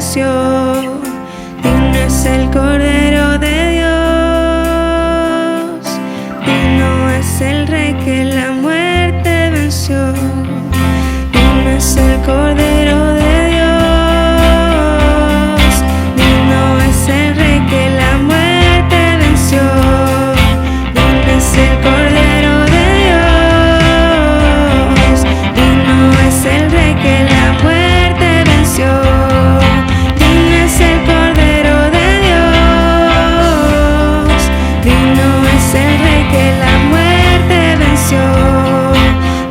venció. Digno es el Cordero de Dios, digno es el Rey que la muerte venció. Digno es el Cordero de Dios, digno es el Rey que la muerte venció. Digno es el Cordero de Dios, digno es el Rey que la muerte venció. Digno es el Cordero de Dios, digno es el Rey que la muerte venció.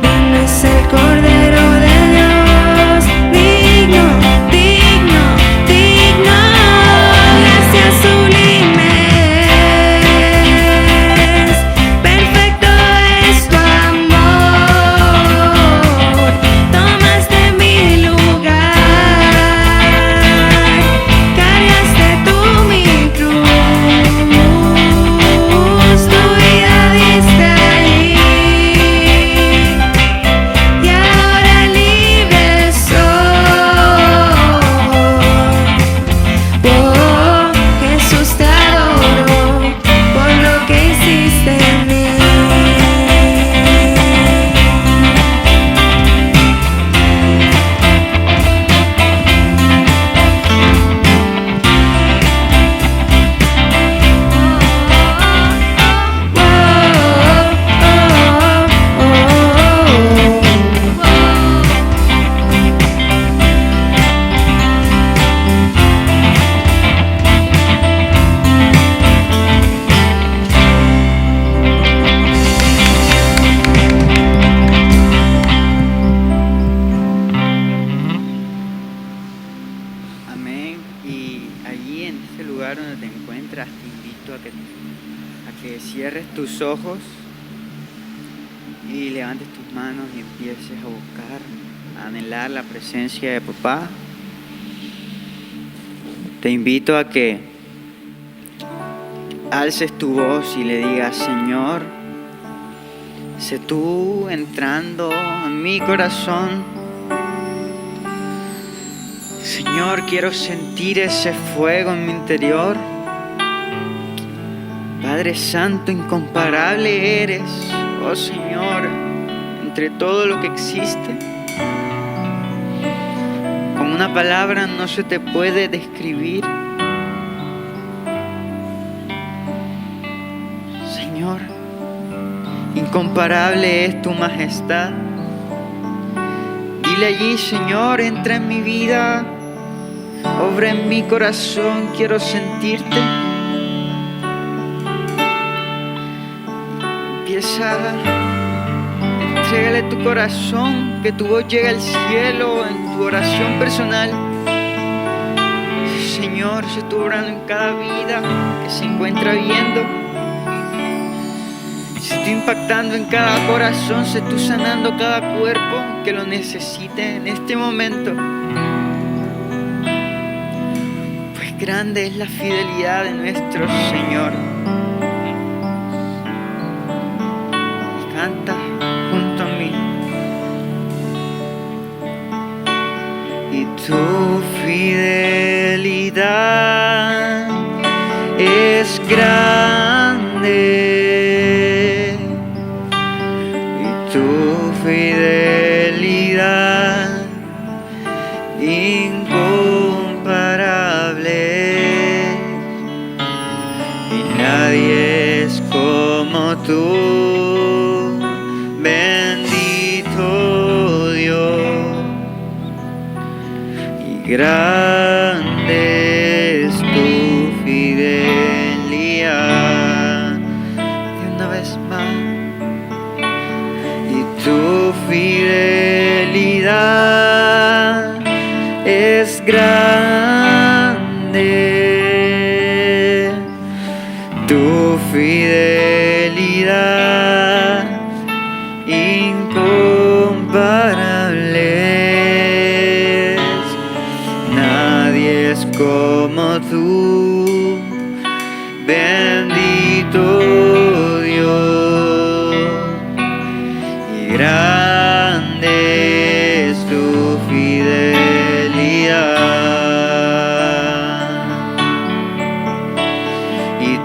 Digno es el Cordero de Dios, digno, digno, digno. Gracias sublimes, perfecto es tu amor. Tomaste mi lugar, cargaste tú mi cruz, tu vida diste ahí, y ahora libre soy. Oh, Jesús, te adoro por lo que hiciste en mí. Amén. Y allí en este lugar donde te encuentras, te invito a que cierres tus ojos y levantes tus manos y empieces a buscar, a anhelar la presencia de papá. Te invito a que alces tu voz y le digas: Señor, sé tú entrando en mi corazón. Señor, quiero sentir ese fuego en mi interior. Padre Santo, incomparable eres, oh Señor, entre todo lo que existe. Con una palabra no se te puede describir. Señor, incomparable es tu majestad. Dile allí: Señor, entra en mi vida, obra en mi corazón, quiero sentirte. Empieza, entrégale tu corazón, que tu voz llegue al cielo en tu oración personal. Señor, sé tú obrando en cada vida que se encuentra viendo. Sé tú impactando en cada corazón, sé tú sanando cada cuerpo que lo necesite en este momento. Grande es la fidelidad de nuestro Señor. Canta junto a mí. Y tu fidelidad es grande. Y tu fidelidad incomparable. Nadie es como tú, bendito Dios, y grande es tu fidelidad. Y una vez más, y tu fidelidad es grande. Tu fidelidad incomparable. Nadie es como tú, bendito Dios, y grande es tu fidelidad.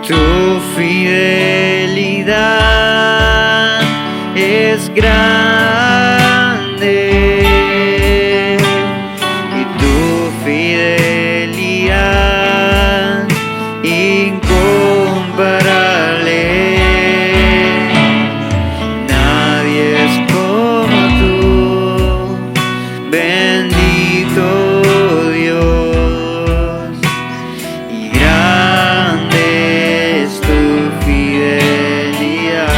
tu fidelidad es grande, y tu fidelidad incomparable. Nadie es como tú, bendito Dios, y grande es tu fidelidad.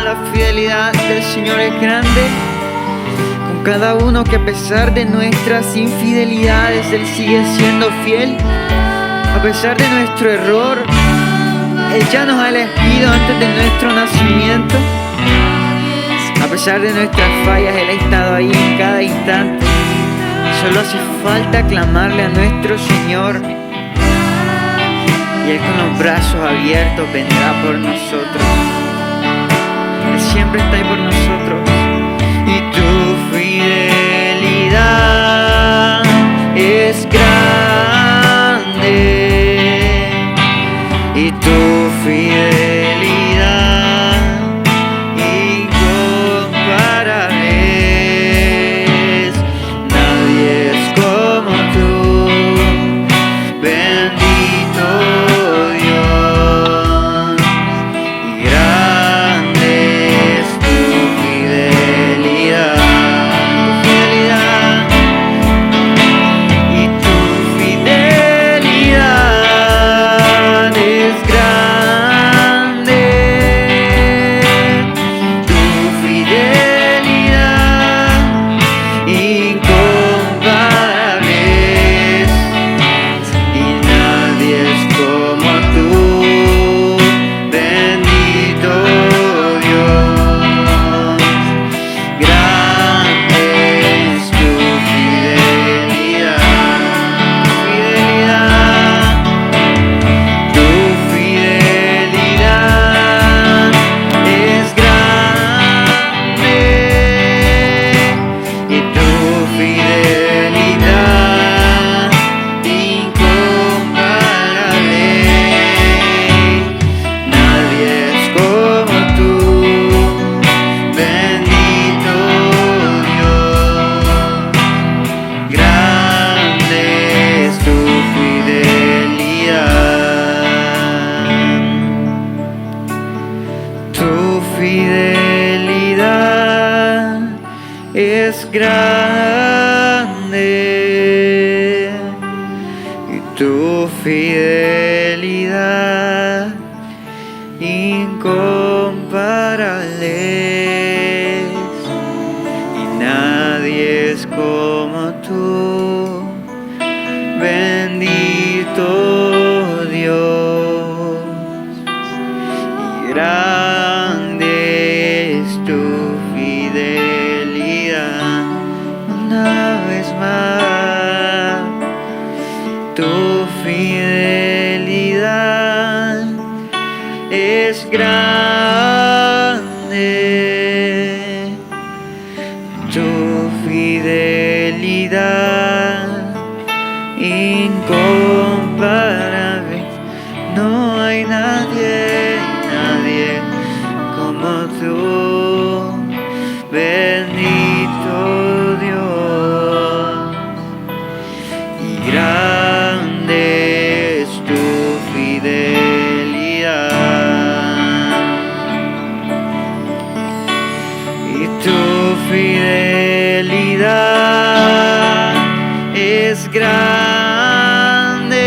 La fidelidad del Señor es grande con cada uno, que a pesar de nuestras infidelidades Él sigue siendo fiel. A pesar de nuestro error, Él ya nos ha elegido antes de nuestro nacimiento. A pesar de nuestras fallas, Él ha estado ahí en cada instante. Solo hace falta clamarle a nuestro Señor, y Él con los brazos abiertos vendrá por nosotros. Él siempre está ahí por nosotros. Y tu fidelidad es grande, y tu fidelidad incomparable. Nadie es como tú, bendito Dios, y grande es tu fidelidad. Y tu fidelidad es grande, tu fidelidad incomparable, y nadie es como tú, bendito Dios, grande es tu fidelidad. Tu fidelidad es grande, y tu fidelidad incomparable. Nadie es como tú, bendito Dios, grande es tu fidelidad. Tu fidelidad es grande, y tu fidelidad incomparable, y nadie es como tú, bendito Dios, y grande es tu fidelidad. Una vez más, tu fidelidad es grande, tu fidelidad incomparable. No hay nadie como tú, bendito Dios, y grande es tu fidelidad. Y tu fidelidad es grande,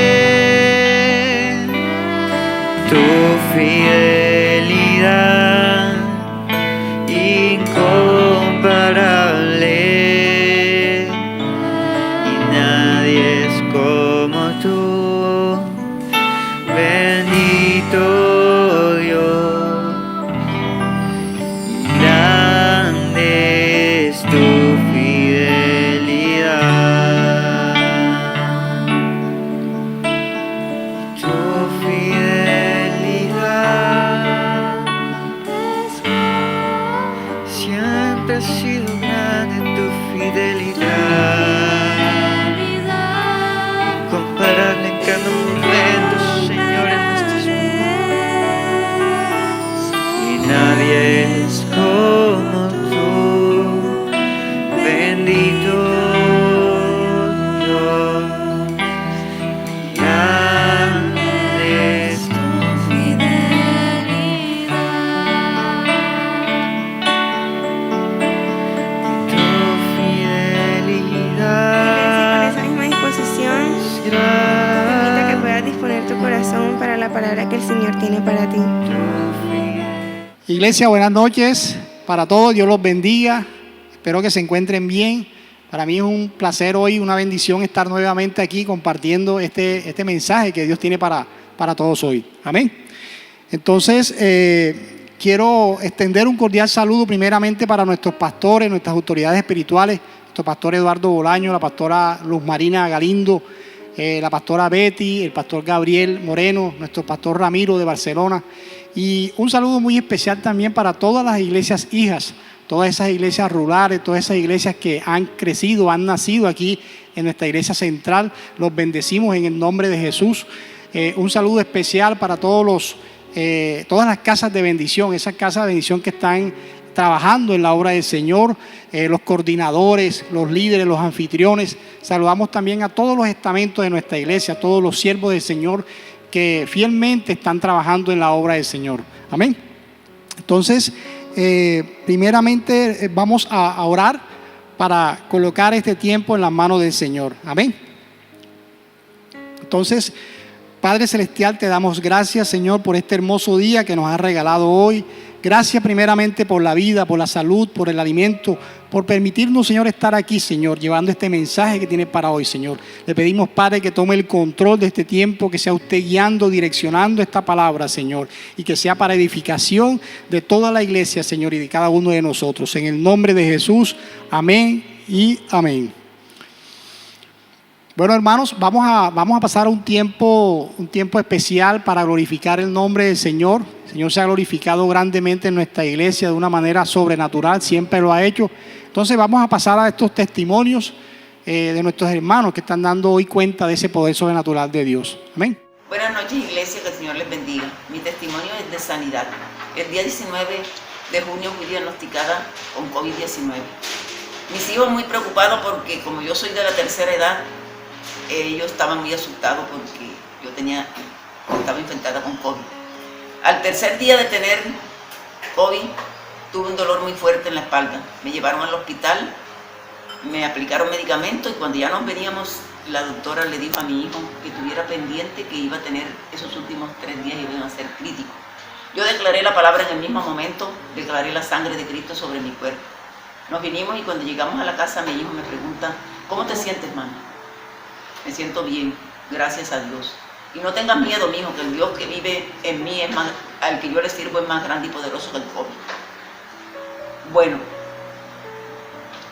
grito yo. Grande es tu Iglesia, con esa misma disposición, te invito a que puedas disponer tu corazón para la palabra que el Señor tiene para ti. Iglesia, buenas noches para todos, Dios los bendiga, espero que se encuentren bien. Para mí es un placer hoy, una bendición estar nuevamente aquí compartiendo este mensaje que Dios tiene para todos hoy. Amén. Entonces, quiero extender un cordial saludo primeramente para nuestros pastores, nuestras autoridades espirituales, nuestro pastor Eduardo Bolaño, la pastora Luz Marina Galindo, la pastora Betty, el pastor Gabriel Moreno, nuestro pastor Ramiro de Barcelona. Y un saludo muy especial también para todas las iglesias hijas, todas esas iglesias rurales, todas esas iglesias que han crecido, han nacido aquí en nuestra iglesia central. Los bendecimos en el nombre de Jesús. Un saludo especial para todas las casas de bendición, esas casas de bendición que están trabajando en la obra del Señor, los coordinadores, los líderes, los anfitriones. Saludamos también a todos los estamentos de nuestra iglesia, a todos los siervos del Señor que fielmente están trabajando en la obra del Señor. Amén. Entonces, primeramente vamos a orar para colocar este tiempo en las manos del Señor. Amén. Entonces, Padre Celestial, te damos gracias, Señor, por este hermoso día que nos has regalado hoy. Gracias primeramente por la vida, por la salud, por el alimento, por permitirnos, Señor, estar aquí, Señor, llevando este mensaje que tienes para hoy, Señor. Le pedimos, Padre, que tome el control de este tiempo, que sea usted guiando, direccionando esta palabra, Señor, y que sea para edificación de toda la iglesia, Señor, y de cada uno de nosotros. En el nombre de Jesús, amén y amén. Bueno, hermanos, vamos a pasar un tiempo especial para glorificar el nombre del Señor. El Señor se ha glorificado grandemente en nuestra iglesia de una manera sobrenatural, siempre lo ha hecho. Entonces vamos a pasar a estos testimonios de nuestros hermanos que están dando hoy cuenta de ese poder sobrenatural de Dios. Amén. Buenas noches, iglesia, que el Señor les bendiga. Mi testimonio es de sanidad. El día 19 de junio fui diagnosticada con COVID-19. Mis hijos muy preocupados porque como yo soy de la tercera edad, ellos estaban muy asustados porque estaba infectada con COVID. Al tercer día de tener COVID, tuve un dolor muy fuerte en la espalda. Me llevaron al hospital, me aplicaron medicamentos y cuando ya nos veníamos, la doctora le dijo a mi hijo que tuviera pendiente que iba a tener esos últimos 3 días y iban a ser críticos. Yo declaré la palabra en el mismo momento, declaré la sangre de Cristo sobre mi cuerpo. Nos vinimos y cuando llegamos a la casa mi hijo me pregunta, ¿cómo te sientes, mami? Me siento bien, gracias a Dios. Y no tengas miedo, mijo, que el Dios que vive en mí es más, al que yo le sirvo es más grande y poderoso que el COVID. Bueno,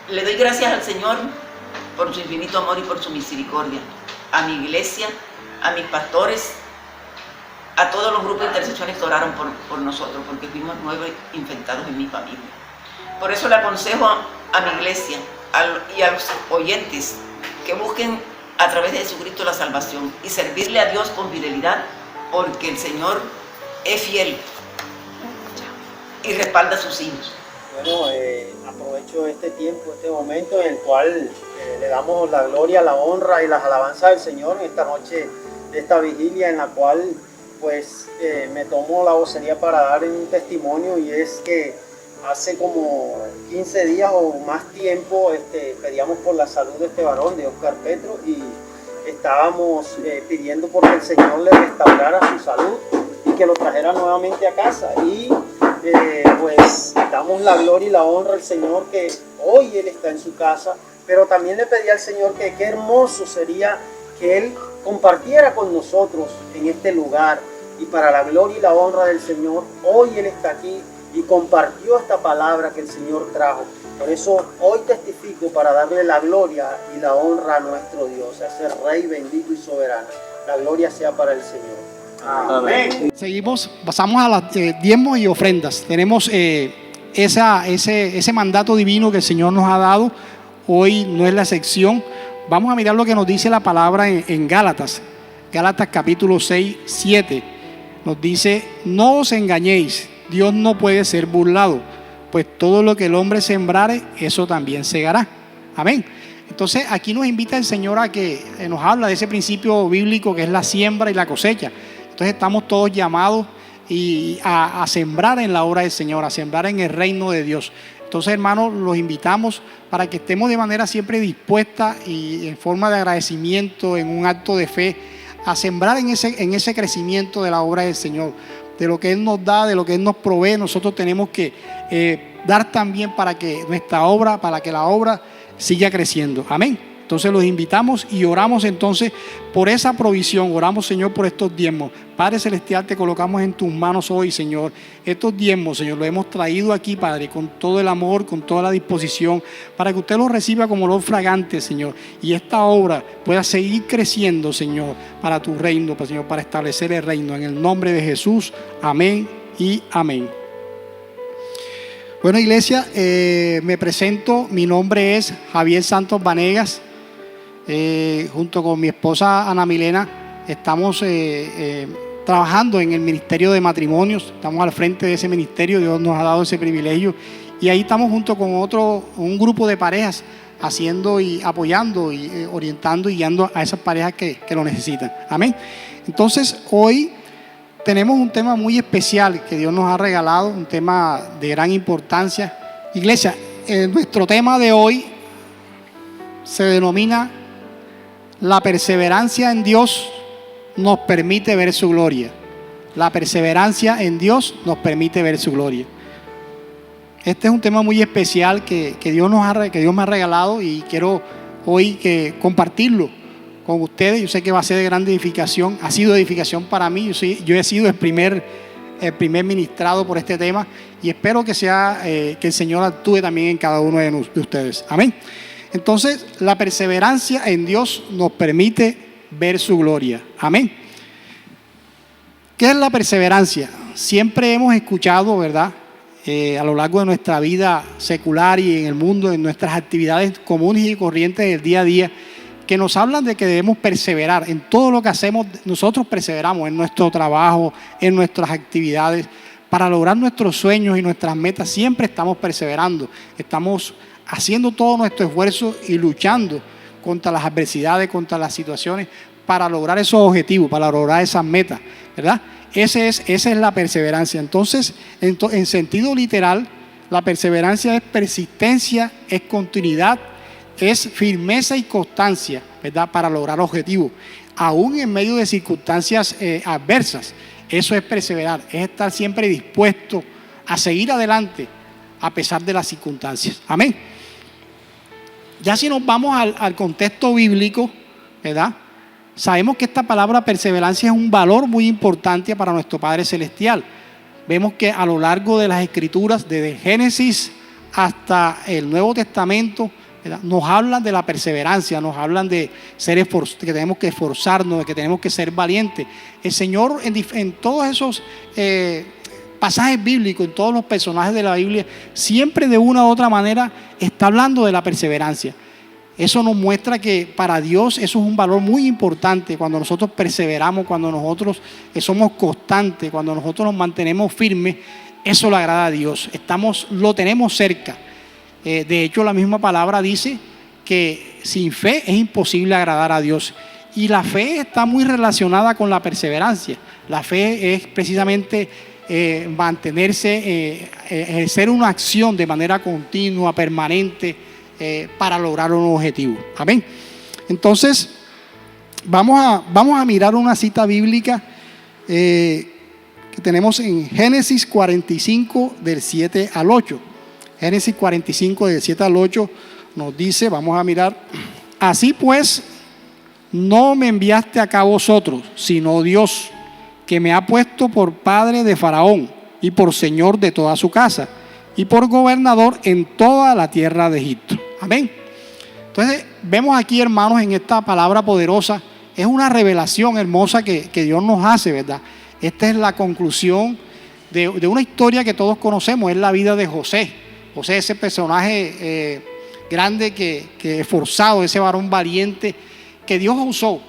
le doy gracias al Señor por su infinito amor y por su misericordia. A mi iglesia, a mis pastores, a todos los grupos de intercesiones que oraron por nosotros, porque fuimos 9 infectados en mi familia. Por eso le aconsejo a mi iglesia y a los oyentes que busquen a través de Jesucristo la salvación y servirle a Dios con fidelidad, porque el Señor es fiel y respalda a sus hijos. Bueno, aprovecho este tiempo, este momento en el cual le damos la gloria, la honra y las alabanzas al Señor en esta noche de esta vigilia en la cual pues me tomo la vocería para dar un testimonio, y es que hace como 15 días o más tiempo pedíamos por la salud de este varón, de Oscar Petro, y estábamos pidiendo porque el Señor le restaurara su salud y que lo trajera nuevamente a casa. Y pues damos la gloria y la honra al Señor que hoy Él está en su casa, pero también le pedí al Señor que qué hermoso sería que Él compartiera con nosotros en este lugar, y para la gloria y la honra del Señor, hoy Él está aquí y compartió esta palabra que el Señor trajo. Por eso hoy testifico para darle la gloria y la honra a nuestro Dios, a ese Rey bendito y soberano. La gloria sea para el Señor. Amén. Seguimos, pasamos a las diezmos y ofrendas. Tenemos ese mandato divino que el Señor nos ha dado. Hoy no es la excepción. Vamos a mirar lo que nos dice la palabra en Gálatas. Gálatas capítulo 6, 7. Nos dice, no os engañéis. Dios no puede ser burlado, pues todo lo que el hombre sembrare, eso también segará. Amén. Entonces aquí nos invita el Señor a que nos habla de ese principio bíblico que es la siembra y la cosecha. Entonces estamos todos llamados a sembrar en la obra del Señor, a sembrar en el reino de Dios. Entonces, hermanos, los invitamos para que estemos de manera siempre dispuesta y en forma de agradecimiento, en un acto de fe, a sembrar en ese crecimiento de la obra del Señor, de lo que Él nos da, de lo que Él nos provee. Nosotros tenemos que dar también para que la obra siga creciendo. Amén. Entonces los invitamos y oramos entonces por esa provisión. Oramos, Señor, por estos diezmos. Padre Celestial, te colocamos en tus manos hoy, Señor. Estos diezmos, Señor, los hemos traído aquí, Padre, con todo el amor, con toda la disposición, para que usted los reciba como olor fragante, Señor. Y esta obra pueda seguir creciendo, Señor, para tu reino, Señor, para establecer el reino. En el nombre de Jesús, amén y amén. Bueno, iglesia, me presento. Mi nombre es Javier Santos Vanegas. Junto con mi esposa Ana Milena estamos trabajando en el ministerio de matrimonios. Estamos al frente de ese ministerio. Dios nos ha dado ese privilegio y ahí estamos junto con un grupo de parejas haciendo y apoyando y orientando y guiando a esas parejas que lo necesitan. Amén. Entonces hoy tenemos un tema muy especial que Dios nos ha regalado, un tema de gran importancia. Iglesia, nuestro tema de hoy se denomina: la perseverancia en Dios nos permite ver su gloria. La perseverancia en Dios nos permite ver su gloria. Este es un tema muy especial que Dios me ha regalado y quiero hoy compartirlo con ustedes. Yo sé que va a ser de gran edificación. Ha sido de edificación para mí. Yo he sido el primer ministrado por este tema y espero que el Señor actúe también en cada uno de ustedes. Amén. Entonces, la perseverancia en Dios nos permite ver su gloria. Amén. ¿Qué es la perseverancia? Siempre hemos escuchado, ¿verdad? A lo largo de nuestra vida secular y en el mundo, en nuestras actividades comunes y corrientes del día a día, que nos hablan de que debemos perseverar. En todo lo que hacemos, nosotros perseveramos en nuestro trabajo, en nuestras actividades. Para lograr nuestros sueños y nuestras metas, siempre estamos perseverando. Estamos haciendo todo nuestro esfuerzo y luchando contra las adversidades, contra las situaciones, para lograr esos objetivos, para lograr esas metas, ¿verdad? Esa es la perseverancia. Entonces, en sentido literal, la perseverancia es persistencia, es continuidad, es firmeza y constancia, ¿verdad? Para lograr objetivos, aún en medio de circunstancias adversas. Eso es perseverar, es estar siempre dispuesto a seguir adelante a pesar de las circunstancias. Amén. Ya si nos vamos al contexto bíblico, ¿verdad? Sabemos que esta palabra perseverancia es un valor muy importante para nuestro Padre Celestial. Vemos que a lo largo de las Escrituras, desde Génesis hasta el Nuevo Testamento, ¿verdad?, nos hablan de la perseverancia, nos hablan de que tenemos que esforzarnos, de que tenemos que ser valientes. El Señor en todos esos pasajes bíblicos, en todos los personajes de la Biblia, siempre de una u otra manera está hablando de la perseverancia. Eso nos muestra que para Dios eso es un valor muy importante. Cuando nosotros perseveramos, cuando nosotros somos constantes, cuando nosotros nos mantenemos firmes, eso le agrada a Dios. Lo tenemos cerca. De hecho, la misma palabra dice que sin fe es imposible agradar a Dios. Y la fe está muy relacionada con la perseverancia. La fe es precisamente mantenerse, ejercer una acción de manera continua, permanente, para lograr un objetivo. Amén. Entonces, vamos a mirar una cita bíblica que tenemos en Génesis 45, del 7 al 8. Génesis 45, del 7 al 8 nos dice, vamos a mirar: así pues, no me enviaste acá vosotros, sino Dios, que me ha puesto por padre de Faraón y por señor de toda su casa y por gobernador en toda la tierra de Egipto. Amén. Entonces vemos aquí, hermanos, en esta palabra poderosa, es una revelación hermosa que Dios nos hace, ¿verdad? Esta es la conclusión de una historia que todos conocemos, es la vida de José. José, ese personaje grande, que esforzado, ese varón valiente que Dios usó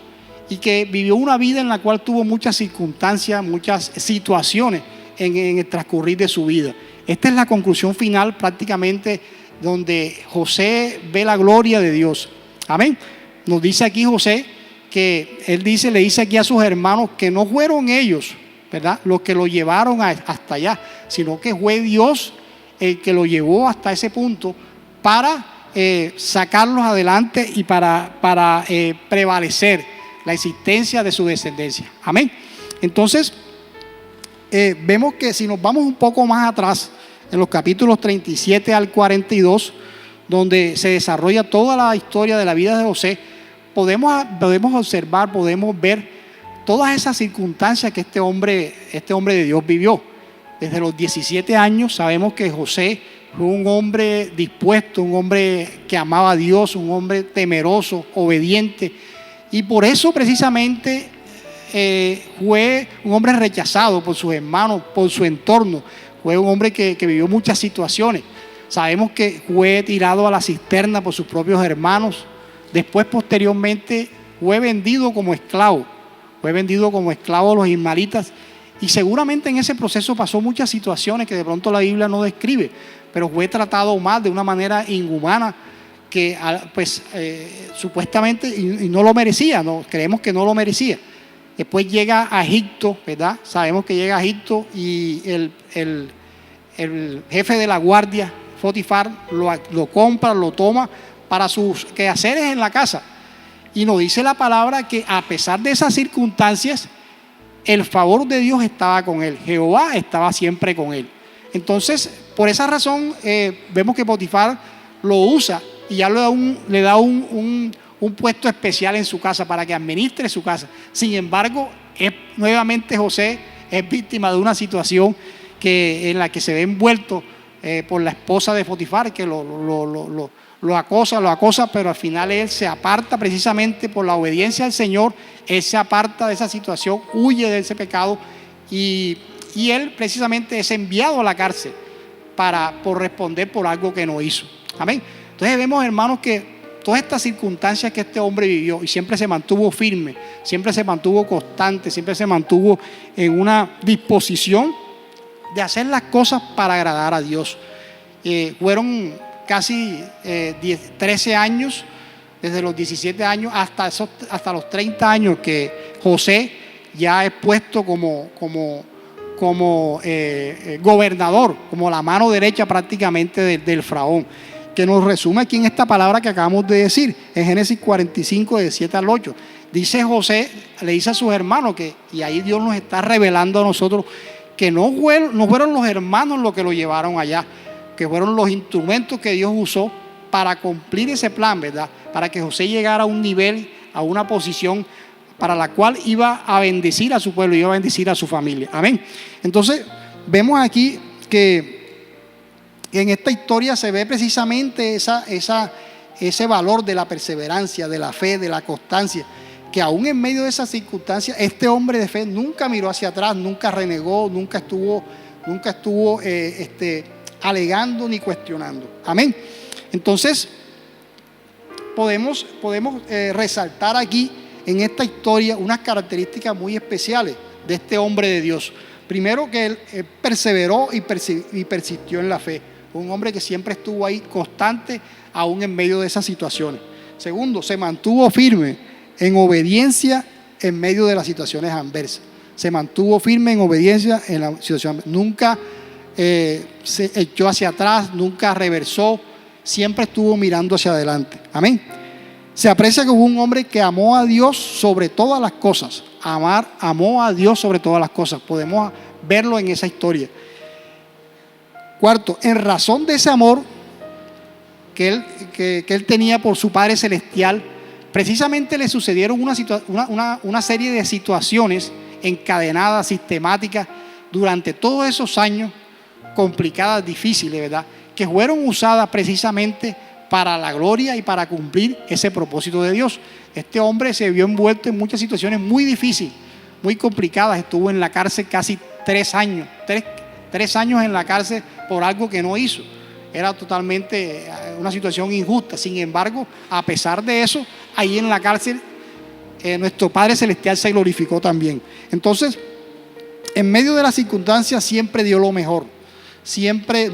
y que vivió una vida en la cual tuvo muchas circunstancias, muchas situaciones en el transcurrir de su vida. Esta es la conclusión final prácticamente donde José ve la gloria de Dios. Amén. Nos dice aquí José que le dice aquí a sus hermanos que no fueron ellos, ¿verdad?, los que lo llevaron hasta allá, sino que fue Dios el que lo llevó hasta ese punto para sacarlos adelante y para prevalecer la existencia de su descendencia. Amén. Entonces, vemos que si nos vamos un poco más atrás, en los capítulos 37 al 42, donde se desarrolla toda la historia de la vida de José, podemos observar, podemos ver todas esas circunstancias que este hombre de Dios vivió. Desde los 17 años sabemos que José fue un hombre dispuesto, un hombre que amaba a Dios, un hombre temeroso, obediente, y por eso precisamente fue un hombre rechazado por sus hermanos, por su entorno. Fue un hombre que vivió muchas situaciones. Sabemos que fue tirado a la cisterna por sus propios hermanos. Después, posteriormente, fue vendido como esclavo. Fue vendido como esclavo a los ismaelitas. Y seguramente en ese proceso pasó muchas situaciones que de pronto la Biblia no describe. Pero fue tratado mal, de una manera inhumana, que pues supuestamente, y no lo merecía, ¿no? Creemos que no lo merecía. Después llega a Egipto, ¿verdad? Sabemos que llega a Egipto y el jefe de la guardia, Potifar, lo compra, lo toma para sus quehaceres en la casa. Y nos dice la palabra que a pesar de esas circunstancias, el favor de Dios estaba con él. Jehová estaba siempre con él. Entonces, por esa razón, vemos que Potifar lo usa y ya le da un puesto especial en su casa para que administre su casa. Sin embargo, nuevamente José es víctima de una situación en la que se ve envuelto por la esposa de Potifar, que lo acosa, pero al final él se aparta precisamente por la obediencia al Señor. Él se aparta de esa situación, huye de ese pecado y él precisamente es enviado a la cárcel por responder por algo que no hizo. Amén. Entonces vemos, hermanos, que todas estas circunstancias que este hombre vivió y siempre se mantuvo firme, siempre se mantuvo constante, siempre se mantuvo en una disposición de hacer las cosas para agradar a Dios. Fueron casi 13 años, desde los 17 años hasta los 30 años que José ya es puesto como gobernador, como la mano derecha prácticamente del faraón, que nos resume aquí en esta palabra que acabamos de decir, en Génesis 45, de 7 al 8. Dice José, le dice a sus hermanos y ahí Dios nos está revelando a nosotros que no fueron los hermanos los que lo llevaron allá, que fueron los instrumentos que Dios usó para cumplir ese plan, ¿verdad? Para que José llegara a un nivel, a una posición para la cual iba a bendecir a su pueblo, iba a bendecir a su familia. Amén. Entonces, vemos aquí que en esta historia se ve precisamente ese valor de la perseverancia, de la fe, de la constancia, que aún en medio de esas circunstancias, este hombre de fe nunca miró hacia atrás, nunca renegó, nunca estuvo alegando ni cuestionando. Amén. Entonces, podemos resaltar aquí en esta historia unas características muy especiales de este hombre de Dios. Primero, que él perseveró y persistió en la fe. Un hombre que siempre estuvo ahí constante aún en medio de esas situaciones. Segundo, se mantuvo firme en obediencia en medio de las situaciones adversas. Se mantuvo firme en obediencia en la situación. Nunca se echó hacia atrás, nunca reversó, siempre estuvo mirando hacia adelante. Amén. Se aprecia que hubo un hombre que amó a Dios sobre todas las cosas. Amó a Dios sobre todas las cosas. Podemos verlo en esa historia. Cuarto, en razón de ese amor que él tenía por su Padre Celestial, precisamente le sucedieron una serie de situaciones encadenadas, sistemáticas, durante todos esos años, complicadas, difíciles, ¿verdad?, que fueron usadas precisamente para la gloria y para cumplir ese propósito de Dios. Este hombre se vio envuelto en muchas situaciones muy difíciles, muy complicadas. Estuvo en la cárcel casi 3 años, 3 años en la cárcel por algo que no hizo. Era totalmente una situación injusta. Sin embargo, a pesar de eso, ahí en la cárcel nuestro Padre Celestial se glorificó también. Entonces, en medio de las circunstancias siempre dio lo mejor.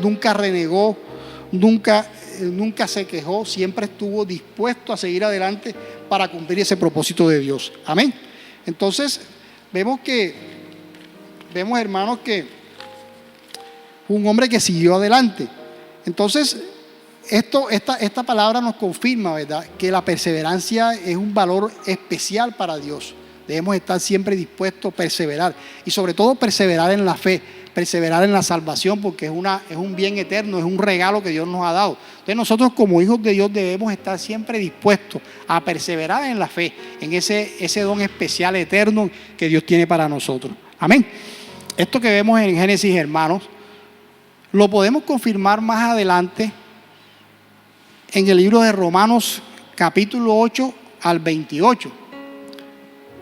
Nunca renegó, nunca nunca se quejó, siempre estuvo dispuesto a seguir adelante para cumplir ese propósito de Dios. Amén. Entonces, vemos, hermanos, que un hombre que siguió adelante. Entonces, esta palabra nos confirma, ¿verdad?, que la perseverancia es un valor especial para Dios. Debemos estar siempre dispuestos a perseverar y sobre todo perseverar en la fe, perseverar en la salvación, porque es un bien eterno, es un regalo que Dios nos ha dado. Entonces nosotros como hijos de Dios debemos estar siempre dispuestos a perseverar en la fe, en ese don especial eterno que Dios tiene para nosotros. Amén. Esto que vemos en Génesis, hermanos, lo podemos confirmar más adelante en el libro de Romanos capítulo 8 al 28,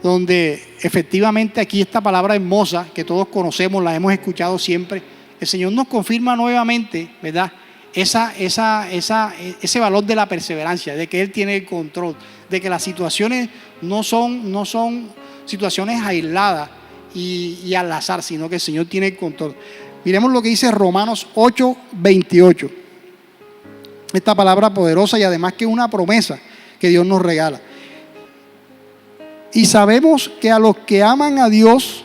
donde efectivamente aquí esta palabra hermosa que todos conocemos, la hemos escuchado siempre, el Señor nos confirma nuevamente, ¿verdad?, ese valor de la perseverancia, de que Él tiene el control, de que las situaciones no son situaciones aisladas y al azar, sino que el Señor tiene el control. Miremos lo que dice Romanos 8, 28. Esta palabra poderosa y además que es una promesa que Dios nos regala. Y sabemos que a los que aman a Dios,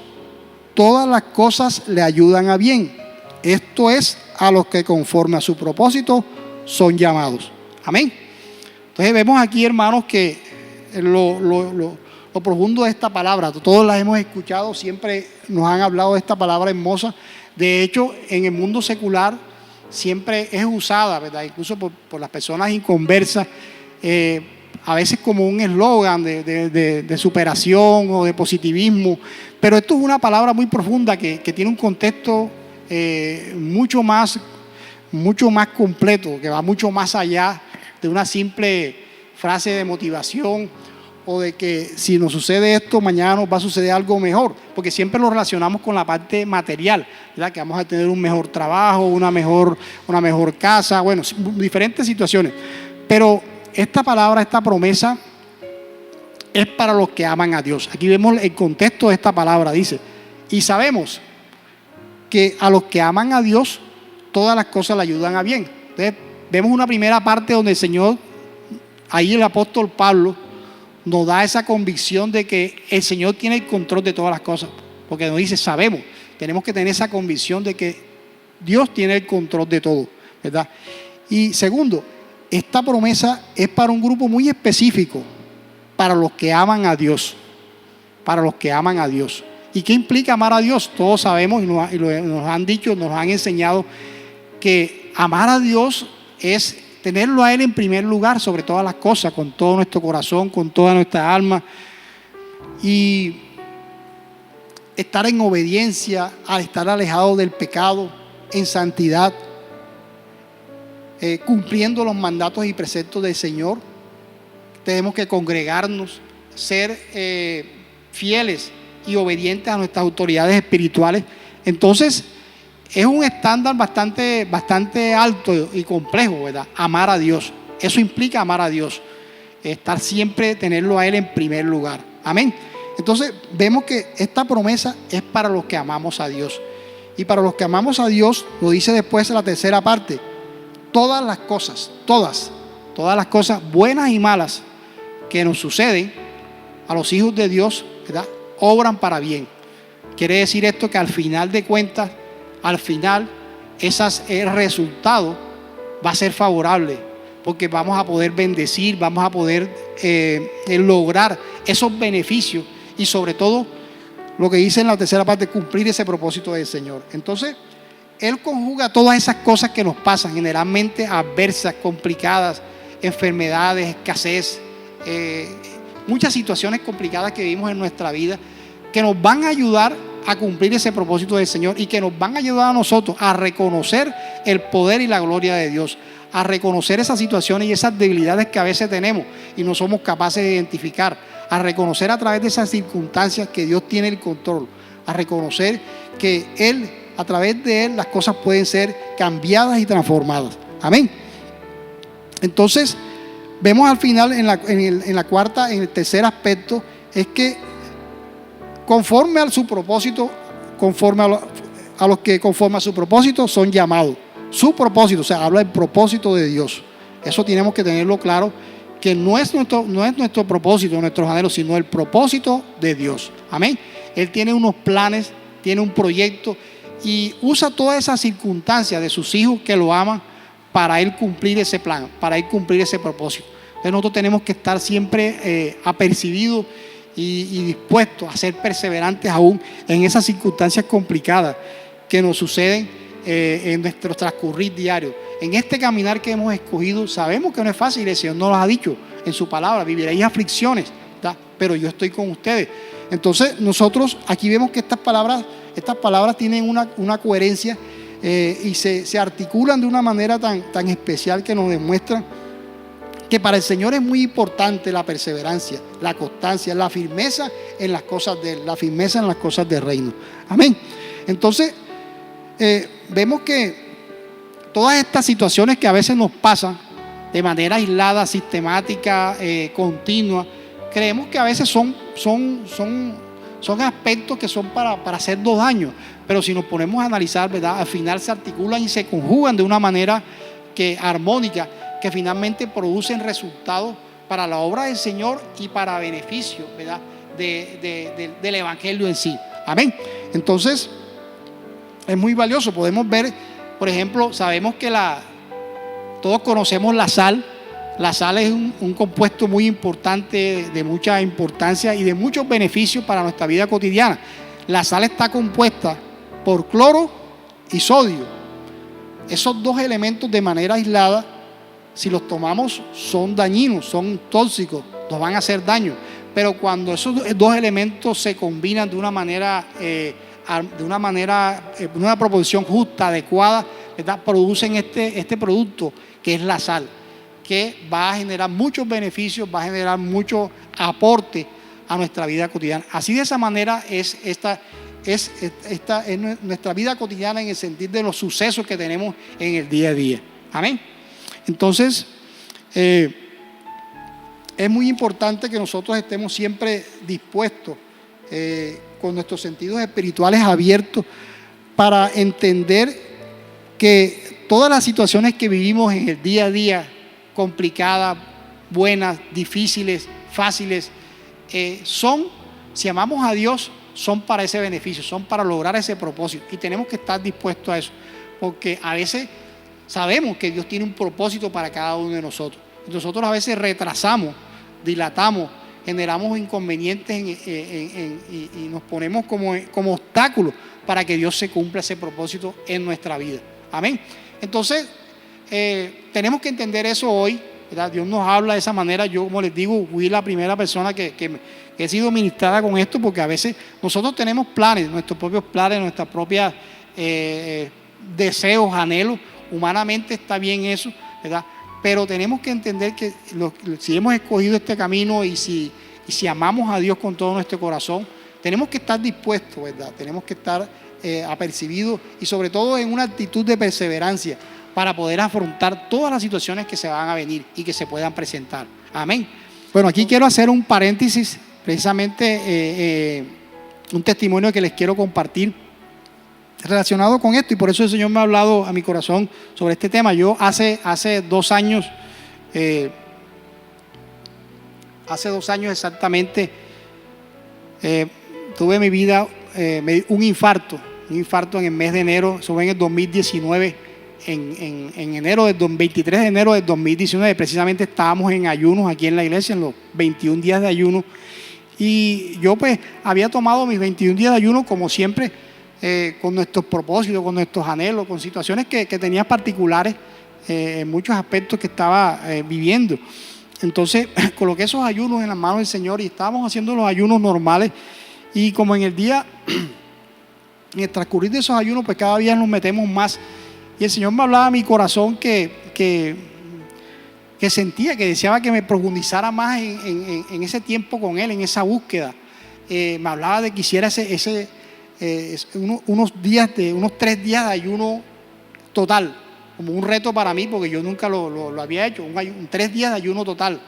todas las cosas le ayudan a bien. Esto es, a los que conforme a su propósito son llamados. Amén. Entonces vemos aquí, hermanos, que lo profundo de esta palabra, todos la hemos escuchado, siempre nos han hablado de esta palabra hermosa. De hecho, en el mundo secular siempre es usada, ¿verdad?, incluso por las personas inconversas, a veces como un eslogan de superación o de positivismo, pero esto es una palabra muy profunda que tiene un contexto mucho más completo, que va mucho más allá de una simple frase de motivación o de que si nos sucede esto, mañana nos va a suceder algo mejor, porque siempre lo relacionamos con la parte material, ¿verdad?, que vamos a tener un mejor trabajo, una mejor casa, bueno, diferentes situaciones. Pero esta palabra, esta promesa es para los que aman a Dios. Aquí vemos el contexto de esta palabra, dice, y sabemos que a los que aman a Dios, todas las cosas le ayudan a bien. Entonces, vemos una primera parte donde el Señor, ahí el apóstol Pablo, nos da esa convicción de que el Señor tiene el control de todas las cosas, porque nos dice, sabemos, tenemos que tener esa convicción de que Dios tiene el control de todo, ¿verdad? Y segundo, esta promesa es para un grupo muy específico, para los que aman a Dios, para los que aman a Dios. ¿Y qué implica amar a Dios? Todos sabemos y nos han dicho, nos han enseñado que amar a Dios es tenerlo a Él en primer lugar sobre todas las cosas, con todo nuestro corazón, con toda nuestra alma, y estar en obediencia, al estar alejado del pecado, en santidad, cumpliendo los mandatos y preceptos del Señor. Tenemos que congregarnos, ser fieles y obedientes a nuestras autoridades espirituales. Entonces, es un estándar bastante alto y complejo, ¿verdad?, amar a Dios. Eso implica amar a Dios, estar siempre, tenerlo a Él en primer lugar. Amén. Entonces, vemos que esta promesa es para los que amamos a Dios. Y para los que amamos a Dios, lo dice después en la tercera parte, todas las cosas buenas y malas que nos suceden a los hijos de Dios, ¿verdad?, obran para bien. Quiere decir esto que al final de cuentas, el resultado va a ser favorable, porque vamos a poder bendecir, vamos a poder lograr esos beneficios y sobre todo, lo que dice en la tercera parte, cumplir ese propósito del Señor. Entonces, Él conjuga todas esas cosas que nos pasan, generalmente adversas, complicadas, enfermedades, escasez, muchas situaciones complicadas que vivimos en nuestra vida, que nos van a ayudar a cumplir ese propósito del Señor y que nos van a ayudar a nosotros a reconocer el poder y la gloria de Dios, a reconocer esas situaciones y esas debilidades que a veces tenemos y no somos capaces de identificar, a reconocer a través de esas circunstancias que Dios tiene el control, a reconocer que Él, a través de Él, las cosas pueden ser cambiadas y transformadas. Amén. Entonces, vemos al final en el tercer aspecto, es que conforme a su propósito, a los que conforme a su propósito son llamados. Su propósito, o sea, habla del propósito de Dios. Eso tenemos que tenerlo claro, que no es nuestro propósito, nuestros anhelos, sino el propósito de Dios. Amén. Él tiene unos planes, tiene un proyecto y usa todas esas circunstancias de sus hijos que lo aman para Él cumplir ese plan, para Él cumplir ese propósito. Entonces nosotros tenemos que estar siempre apercibidos y dispuestos a ser perseverantes aún en esas circunstancias complicadas que nos suceden en nuestro transcurrir diario. En este caminar que hemos escogido, sabemos que no es fácil, el Señor nos lo ha dicho en su palabra, viviréis aflicciones, ¿verdad? Pero yo estoy con ustedes. Entonces nosotros aquí vemos que estas palabras tienen una coherencia y se articulan de una manera tan especial que nos demuestran que para el Señor es muy importante la perseverancia, la constancia, la firmeza en las cosas de Él, la firmeza en las cosas del reino. Amén. Entonces vemos que todas estas situaciones que a veces nos pasan de manera aislada, sistemática, continua, creemos que a veces son aspectos que son para hacernos daño, pero si nos ponemos a analizar, ¿verdad?, al final se articulan y se conjugan de una manera armónica, que finalmente producen resultados para la obra del Señor y para beneficio, ¿verdad?, del Evangelio en sí. Amén. Entonces es muy valioso. Podemos ver, por ejemplo, sabemos que todos conocemos la sal. La sal es un compuesto muy importante, de mucha importancia y de muchos beneficios para nuestra vida cotidiana. La sal está compuesta por cloro y sodio. Esos dos elementos de manera aislada, si los tomamos, son dañinos, son tóxicos, nos van a hacer daño. Pero cuando esos dos elementos se combinan de una manera, una proporción justa, adecuada, ¿verdad?, producen este producto que es la sal, que va a generar muchos beneficios, va a generar mucho aporte a nuestra vida cotidiana. Así, de esa manera es nuestra vida cotidiana, en el sentido de los sucesos que tenemos en el día a día. Amén. Entonces es muy importante que nosotros estemos siempre dispuestos, con nuestros sentidos espirituales abiertos, para entender que todas las situaciones que vivimos en el día a día, complicadas, buenas, difíciles, fáciles, si amamos a Dios, son para ese beneficio, son para lograr ese propósito, y tenemos que estar dispuestos a eso, porque a veces sabemos que Dios tiene un propósito para cada uno de nosotros. Nosotros a veces retrasamos, dilatamos, generamos inconvenientes y nos ponemos como obstáculos para que Dios se cumpla ese propósito en nuestra vida. Amén. Entonces tenemos que entender eso hoy, ¿verdad? Dios nos habla de esa manera. Yo, como les digo, fui la primera persona que he sido ministrada con esto, porque a veces nosotros tenemos planes, nuestros propios planes, nuestras propias deseos, anhelos. Humanamente está bien eso, ¿verdad? Pero tenemos que entender que si hemos escogido este camino y si amamos a Dios con todo nuestro corazón, tenemos que estar dispuestos, ¿verdad? Tenemos que estar apercibidos y sobre todo en una actitud de perseverancia para poder afrontar todas las situaciones que se van a venir y que se puedan presentar. Amén. Bueno, aquí quiero hacer un paréntesis, precisamente un testimonio que les quiero compartir relacionado con esto, y por eso el Señor me ha hablado a mi corazón sobre este tema. Yo hace 2 años, exactamente, tuve en mi vida un infarto en el mes de enero. Eso fue en el 2019, en enero del 23 de enero del 2019. Precisamente estábamos en ayunos aquí en la iglesia, en los 21 días de ayuno, y yo pues había tomado mis 21 días de ayuno como siempre, con nuestros propósitos, con nuestros anhelos, con situaciones que tenía particulares, en muchos aspectos que estaba viviendo. Entonces coloqué esos ayunos en las manos del Señor y estábamos haciendo los ayunos normales, y como en el transcurrir de esos ayunos, pues cada día nos metemos más, y el Señor me hablaba a mi corazón que sentía, que deseaba que me profundizara más en ese tiempo con Él, en esa búsqueda. Me hablaba de que hiciera unos 3 días de ayuno total, como un reto para mí, porque yo nunca lo había hecho, 3 días de ayuno total.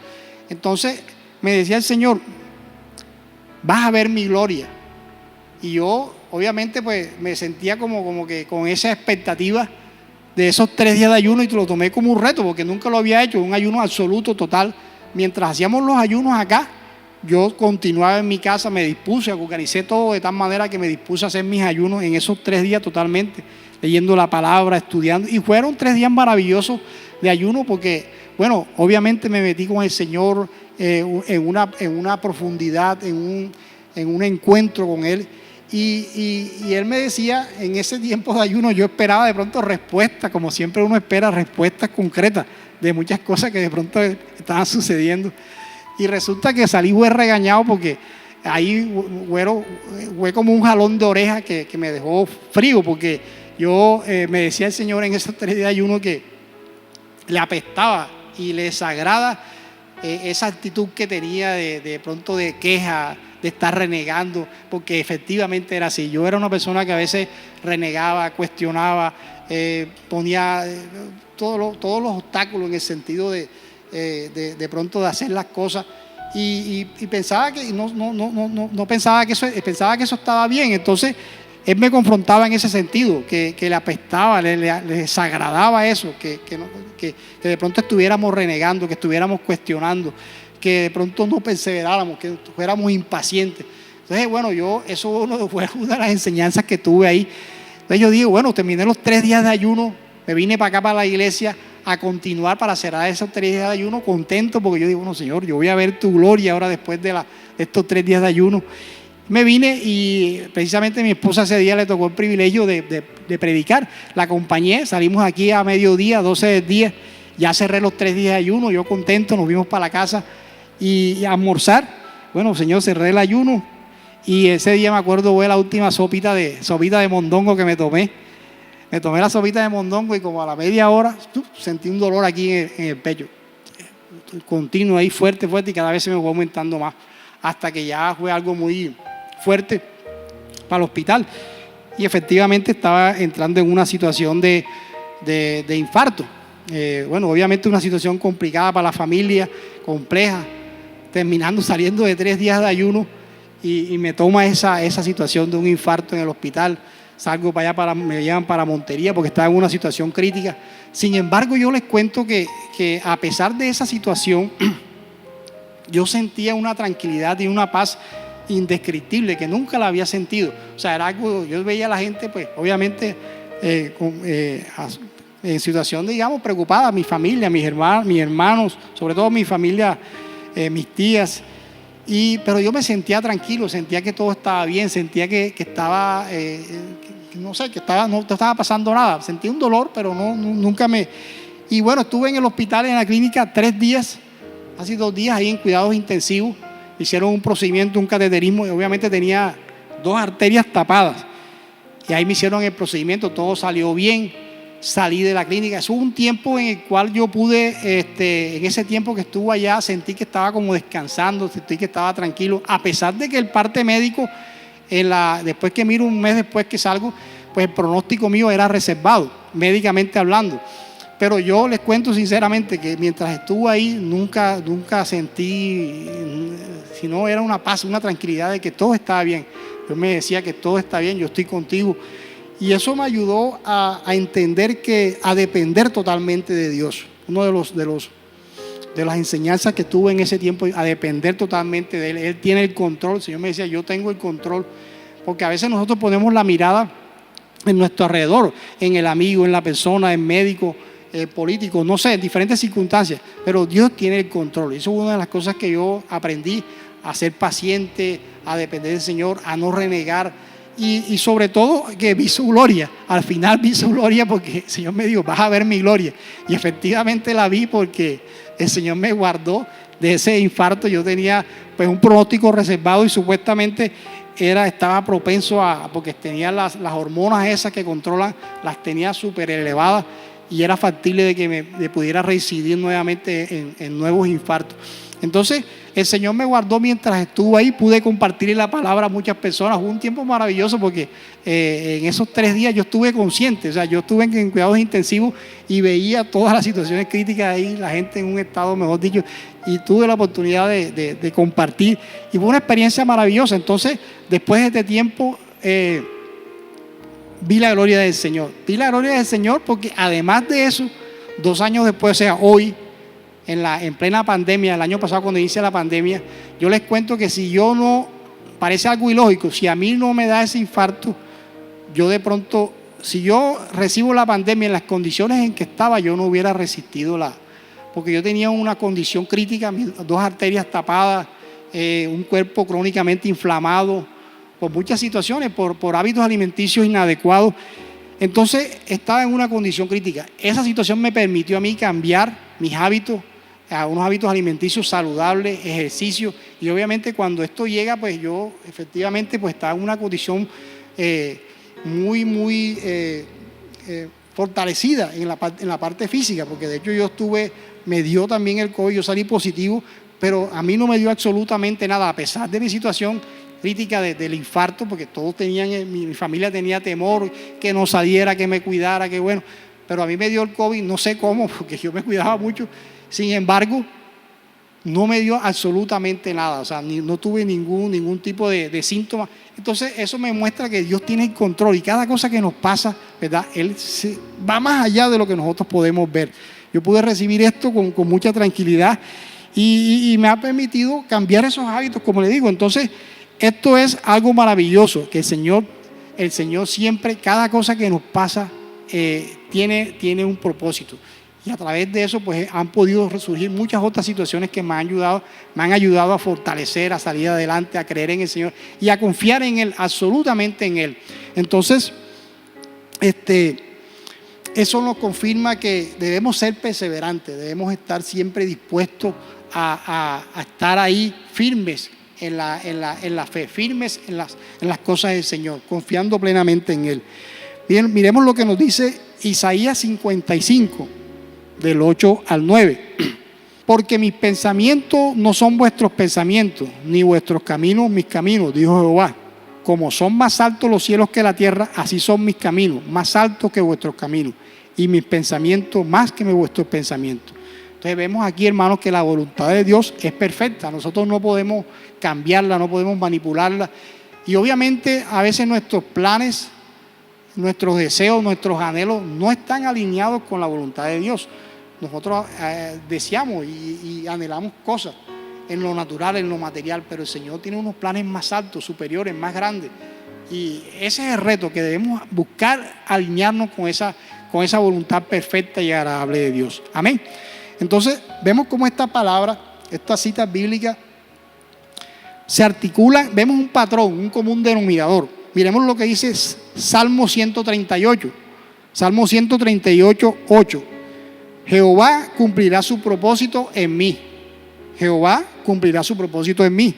Entonces me decía el Señor: vas a ver mi gloria. Y yo obviamente pues me sentía como que con esa expectativa, de esos 3 días de ayuno y lo tomé como un reto porque nunca lo había hecho, un ayuno absoluto, total. Mientras hacíamos los ayunos acá, yo continuaba en mi casa, me dispuse, organicé todo de tal manera que me dispuse a hacer mis ayunos en esos 3 días totalmente, leyendo la palabra, estudiando. Y fueron 3 días maravillosos de ayuno porque, bueno, obviamente me metí con el Señor en una profundidad, en un encuentro con Él. Y Él me decía, en ese tiempo de ayuno yo esperaba de pronto respuestas, como siempre uno espera respuestas concretas de muchas cosas que de pronto estaban sucediendo. Y resulta que salí regañado porque ahí fue como un jalón de oreja que me dejó frío, porque yo me decía el Señor en esos 3 días de ayuno que le apestaba y le desagrada esa actitud que tenía de pronto de queja, de estar renegando, porque efectivamente era así. Yo era una persona que a veces renegaba, cuestionaba, ponía todos los obstáculos en el sentido de pronto de hacer las cosas y pensaba que no pensaba que eso estaba bien. Entonces él me confrontaba en ese sentido, que le apestaba, le desagradaba eso, que de pronto estuviéramos renegando, que estuviéramos cuestionando, que de pronto no perseveráramos, que fuéramos impacientes. Entonces, bueno, eso fue una de las enseñanzas que tuve ahí. Entonces yo digo, bueno, terminé los 3 días de ayuno, me vine para acá, para la iglesia, a continuar para cerrar esos 3 días de ayuno, contento, porque yo digo, bueno, Señor, yo voy a ver tu gloria ahora después de estos 3 días de ayuno. Me vine y precisamente a mi esposa ese día le tocó el privilegio de predicar. La acompañé, salimos aquí a mediodía, 12 del día, ya cerré los 3 días de ayuno, yo contento, nos vimos para la casa y a almorzar. Bueno, Señor, cerré el ayuno y ese día me acuerdo fue la última sopita de mondongo que me tomé. Me tomé la sopita de mondongo y como a la media hora sentí un dolor aquí en el pecho, continuo ahí, fuerte, y cada vez se me fue aumentando más, hasta que ya fue algo muy fuerte para el hospital. Y efectivamente estaba entrando en una situación de infarto. Bueno, obviamente una situación complicada para la familia, compleja, saliendo de 3 días de ayuno y me toma esa situación de un infarto en el hospital. Salgo para allá, me llevan para Montería porque estaba en una situación crítica. Sin embargo, yo les cuento que a pesar de esa situación, yo sentía una tranquilidad y una paz indescriptible que nunca la había sentido. O sea, era algo, yo veía a la gente, pues, obviamente, en situación, digamos, preocupada, mi familia, mis hermanos, sobre todo mi familia, mis tías. Pero yo me sentía tranquilo, sentía que todo estaba bien, sentía que estaba, no estaba pasando nada. Sentí un dolor, pero nunca me... Y bueno, estuve en el hospital, en la clínica, 3 días, casi 2 días ahí en cuidados intensivos. Hicieron un procedimiento, un cateterismo, y obviamente tenía 2 arterias tapadas. Y ahí me hicieron el procedimiento, todo salió bien, salí de la clínica. Eso fue un tiempo en el cual yo pude, en ese tiempo que estuve allá, sentí que estaba como descansando, sentí que estaba tranquilo, a pesar de que el parte médico, después que miro, un mes después que salgo, pues el pronóstico mío era reservado, médicamente hablando. Pero yo les cuento sinceramente que mientras estuve ahí, nunca sentí, sino era una paz, una tranquilidad de que todo estaba bien. Yo me decía que todo está bien, yo estoy contigo. Y eso me ayudó a entender a depender totalmente de Dios. Uno de las enseñanzas que tuve en ese tiempo, a depender totalmente de Él. Él tiene el control. El Señor me decía, yo tengo el control. Porque a veces nosotros ponemos la mirada en nuestro alrededor, en el amigo, en la persona, en médico, político, no sé, en diferentes circunstancias. Pero Dios tiene el control. Eso es una de las cosas que yo aprendí, a ser paciente, a depender del Señor, a no renegar. Y sobre todo que vi su gloria. Al final vi su gloria porque el Señor me dijo, vas a ver mi gloria. Y efectivamente la vi porque el Señor me guardó de ese infarto. Yo tenía pues un pronóstico reservado y supuestamente estaba propenso porque tenía las hormonas esas que controlan, las tenía súper elevadas y era factible de que me pudiera reincidir nuevamente en nuevos infartos. Entonces el Señor me guardó mientras estuvo ahí, pude compartir la palabra a muchas personas. Fue un tiempo maravilloso porque en esos 3 días yo estuve consciente, o sea, yo estuve en cuidados intensivos y veía todas las situaciones críticas ahí, la gente en un estado, mejor dicho, y tuve la oportunidad de compartir y fue una experiencia maravillosa. Entonces, después de este tiempo, vi la gloria del Señor. Vi la gloria del Señor porque además de eso, 2 años después, o sea, hoy, en plena pandemia, el año pasado cuando inicia la pandemia, yo les cuento que si yo no, parece algo ilógico, si a mí no me da ese infarto, yo de pronto, si yo recibo la pandemia en las condiciones en que estaba, yo no hubiera resistido porque yo tenía una condición crítica, mis 2 arterias tapadas, un cuerpo crónicamente inflamado, por muchas situaciones, por hábitos alimenticios inadecuados. Entonces estaba en una condición crítica. Esa situación me permitió a mí cambiar mis hábitos a unos hábitos alimenticios saludables, ejercicio, y obviamente cuando esto llega, pues yo efectivamente pues estaba en una condición muy fortalecida en la parte física, porque de hecho me dio también el COVID, yo salí positivo, pero a mí no me dio absolutamente nada, a pesar de mi situación crítica del infarto, porque todos mi familia tenía temor, que no saliera, que me cuidara, que bueno, pero a mí me dio el COVID, no sé cómo, porque yo me cuidaba mucho. Sin embargo, no me dio absolutamente nada, o sea, no tuve ningún tipo de síntoma. Entonces, eso me muestra que Dios tiene el control y cada cosa que nos pasa, ¿verdad? Él va más allá de lo que nosotros podemos ver. Yo pude recibir esto con mucha tranquilidad y me ha permitido cambiar esos hábitos, como le digo. Entonces, esto es algo maravilloso, que el Señor siempre, cada cosa que nos pasa, tiene un propósito. Y a través de eso pues han podido resurgir muchas otras situaciones que me han ayudado a fortalecer, a salir adelante, a creer en el Señor y a confiar en Él, absolutamente en Él. Entonces, eso nos confirma que debemos ser perseverantes, debemos estar siempre dispuestos a estar ahí firmes en la fe, firmes en las cosas del Señor, confiando plenamente en Él. Bien, miremos lo que nos dice Isaías 55. Del 8 al 9. Porque mis pensamientos no son vuestros pensamientos, ni vuestros caminos mis caminos, dijo Jehová. Como son más altos los cielos que la tierra, así son mis caminos, más altos que vuestros caminos, y mis pensamientos más que vuestros pensamientos. Entonces vemos aquí, hermanos, que la voluntad de Dios es perfecta. Nosotros no podemos cambiarla, no podemos manipularla. Y obviamente a veces nuestros planes, nuestros deseos, nuestros anhelos no están alineados con la voluntad de Dios. Nosotros deseamos y anhelamos cosas en lo natural, en lo material, pero el Señor tiene unos planes más altos, superiores, más grandes. Y ese es el reto, que debemos buscar alinearnos con esa voluntad perfecta y agradable de Dios. Amén. Entonces, vemos cómo esta palabra, estas citas bíblicas, se articulan, vemos un patrón, un común denominador. Miremos lo que dice Salmo 138. Salmo 138, 8. Jehová cumplirá su propósito en mí. Jehová cumplirá su propósito en mí.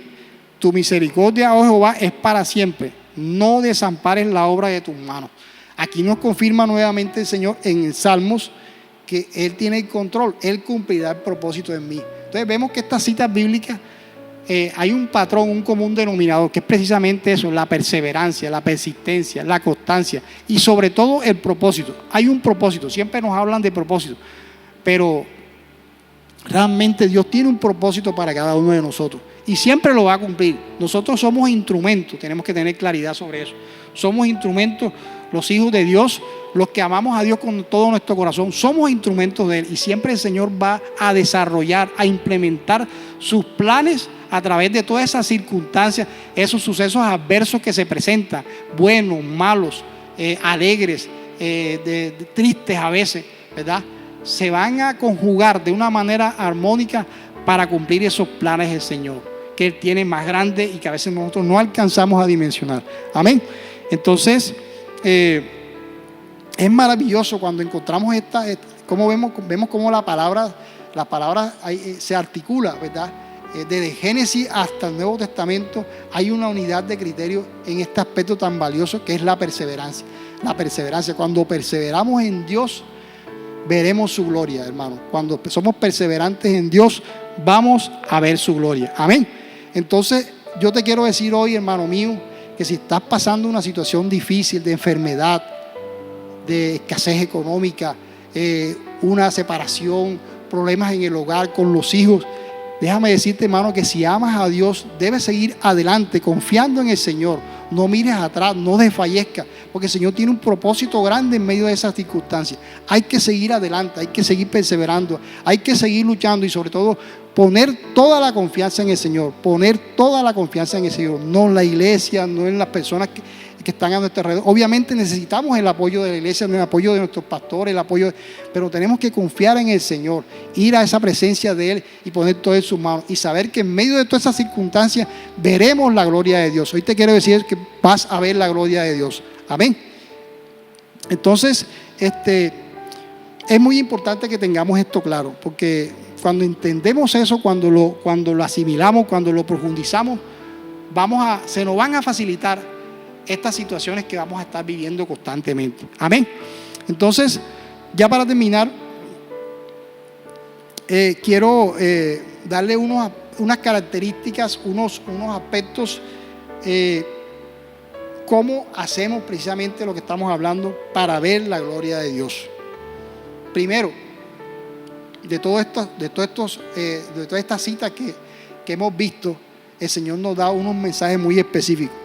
Tu misericordia, oh Jehová, es para siempre. No desampares la obra de tus manos. Aquí nos confirma nuevamente el Señor en el Salmos que Él tiene el control. Él cumplirá el propósito en mí. Entonces vemos que estas citas bíblicas hay un patrón, un común denominador, que es precisamente eso: la perseverancia, la persistencia, la constancia y sobre todo el propósito. Hay un propósito, siempre nos hablan de propósito, pero realmente Dios tiene un propósito para cada uno de nosotros y siempre lo va a cumplir. Nosotros somos instrumentos, tenemos que tener claridad sobre eso. Somos instrumentos, los hijos de Dios, los que amamos a Dios con todo nuestro corazón, somos instrumentos de Él, y siempre el Señor va a desarrollar, a implementar sus planes a través de todas esas circunstancias, esos sucesos adversos que se presentan, buenos, malos, alegres, tristes a veces, ¿verdad? Se van a conjugar de una manera armónica para cumplir esos planes del Señor, que Él tiene más grandes y que a veces nosotros no alcanzamos a dimensionar. Amén. Entonces, es maravilloso cuando encontramos como vemos cómo la palabra se articula, ¿verdad? Desde Génesis hasta el Nuevo Testamento hay una unidad de criterio en este aspecto tan valioso que es la perseverancia. La perseverancia, cuando perseveramos en Dios, veremos su gloria, hermano. Cuando somos perseverantes en Dios, vamos a ver su gloria. Amén. Entonces, yo te quiero decir hoy, hermano mío, que si estás pasando una situación difícil de enfermedad, de escasez económica, una separación, problemas en el hogar con los hijos, déjame decirte, hermano, que si amas a Dios, debes seguir adelante, confiando en el Señor. No mires atrás, no desfallezcas, porque el Señor tiene un propósito grande en medio de esas circunstancias. Hay que seguir adelante, hay que seguir perseverando, hay que seguir luchando y sobre todo poner toda la confianza en el Señor, poner toda la confianza en el Señor, no en la iglesia, no en las personas que están a nuestro alrededor. Obviamente necesitamos el apoyo de la iglesia, el apoyo de nuestros pastores, pero tenemos que confiar en el Señor, ir a esa presencia de Él y poner todo en sus manos y saber que en medio de todas esas circunstancias veremos la gloria de Dios. Hoy te quiero decir que vas a ver la gloria de Dios. Amén. Entonces, es muy importante que tengamos esto claro, porque cuando entendemos eso, cuando lo asimilamos, cuando lo profundizamos, se nos van a facilitar estas situaciones que vamos a estar viviendo constantemente. Amén. Entonces, ya para terminar, quiero darle unas características, unos aspectos, cómo hacemos precisamente lo que estamos hablando para ver la gloria de Dios. Primero, de todas estas citas que hemos visto, el Señor nos da unos mensajes muy específicos.